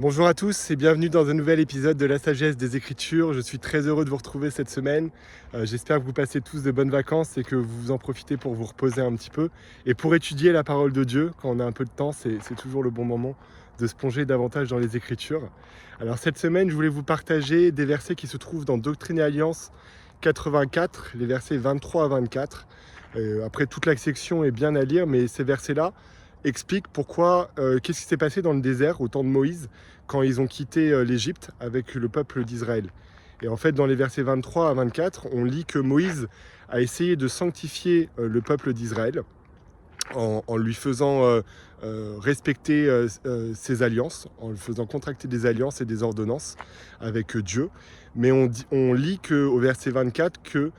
Bonjour à tous et bienvenue dans un nouvel épisode de la sagesse des Écritures. Je suis très heureux de vous retrouver cette semaine. J'espère que vous passez tous de bonnes vacances et que vous en profitez pour vous reposer un petit peu et pour étudier la parole de Dieu. Quand on a un peu de temps, c'est toujours le bon moment de se plonger davantage dans les Écritures. Alors cette semaine, je voulais vous partager des versets qui se trouvent dans Doctrine et Alliance 84, les versets 23 à 24. Après, toute la section est bien à lire, mais ces versets-là expliquent pourquoi, qu'est-ce qui s'est passé dans le désert au temps de Moïse quand ils ont quitté l'Égypte avec le peuple d'Israël. Et en fait, dans les versets 23 à 24, on lit que Moïse a essayé de sanctifier le peuple d'Israël en lui faisant respecter ses alliances, en lui faisant contracter des alliances et des ordonnances avec Dieu. Mais on lit qu'au verset 24 que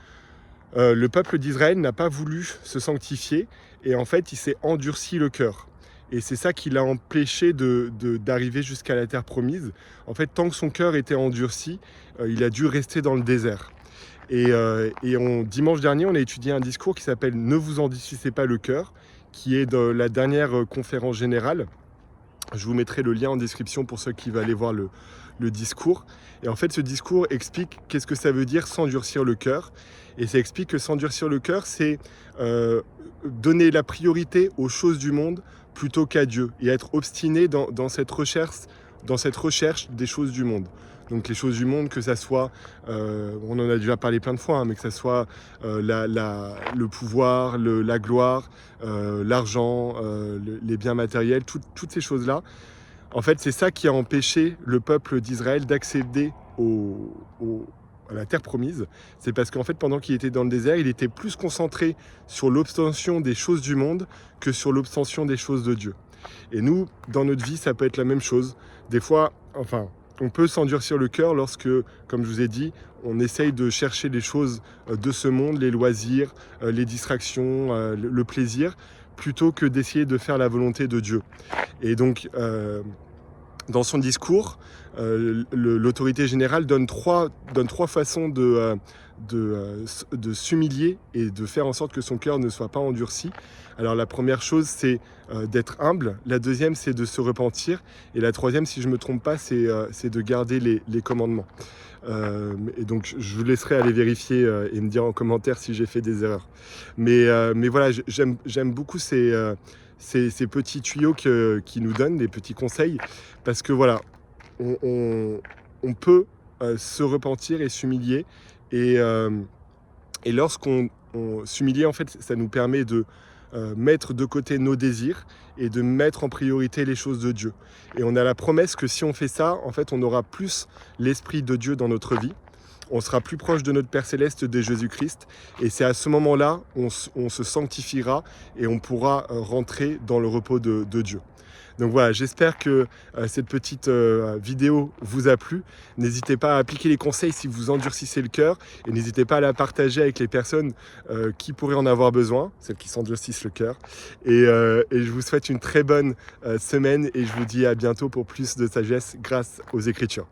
le peuple d'Israël n'a pas voulu se sanctifier et en fait il s'est endurci le cœur. Et c'est ça qui l'a empêché d'arriver jusqu'à la terre promise. En fait, tant que son cœur était endurci, il a dû rester dans le désert. Dimanche dernier, on a étudié un discours qui s'appelle « Ne vous endurcissez pas le cœur », qui est de la dernière conférence générale. Je vous mettrai le lien en description pour ceux qui veulent aller voir le discours. Et en fait, ce discours explique qu'est-ce que ça veut dire s'endurcir le cœur. Et ça explique que s'endurcir le cœur, c'est donner la priorité aux choses du monde plutôt qu'à Dieu et être obstiné dans cette recherche des choses du monde. Donc les choses du monde, que ça soit, on en a déjà parlé plein de fois, mais que ça soit le pouvoir, la gloire, l'argent, les biens matériels, toutes ces choses-là. En fait, c'est ça qui a empêché le peuple d'Israël d'accéder à la terre promise. C'est parce qu'en fait, pendant qu'il était dans le désert, il était plus concentré sur l'obtention des choses du monde que sur l'obtention des choses de Dieu. Et nous, dans notre vie, ça peut être la même chose. Des fois, on peut s'endurcir le cœur lorsque, comme je vous ai dit, on essaye de chercher les choses de ce monde, les loisirs, les distractions, le plaisir, plutôt que d'essayer de faire la volonté de Dieu. Et donc, dans son discours, l'autorité générale donne trois façons de s'humilier et de faire en sorte que son cœur ne soit pas endurci. Alors la première chose, c'est d'être humble. La deuxième, c'est de se repentir. Et la troisième, si je ne me trompe pas, c'est de garder les commandements. Et donc, je vous laisserai aller vérifier et me dire en commentaire si j'ai fait des erreurs. Mais voilà, j'aime beaucoup ces petits tuyaux qui nous donnent, des petits conseils, parce que voilà, on peut se repentir et s'humilier. Et lorsqu'on s'humilie, en fait, ça nous permet de mettre de côté nos désirs et de mettre en priorité les choses de Dieu. Et on a la promesse que si on fait ça, en fait, on aura plus l'Esprit de Dieu dans notre vie. On sera plus proche de notre Père Céleste, de Jésus-Christ. Et c'est à ce moment-là, on se sanctifiera et on pourra rentrer dans le repos de Dieu. Donc voilà, j'espère que cette petite vidéo vous a plu. N'hésitez pas à appliquer les conseils si vous endurcissez le cœur et n'hésitez pas à la partager avec les personnes qui pourraient en avoir besoin, celles qui s'endurcissent le cœur. Et je vous souhaite une très bonne semaine et je vous dis à bientôt pour plus de sagesse grâce aux Écritures.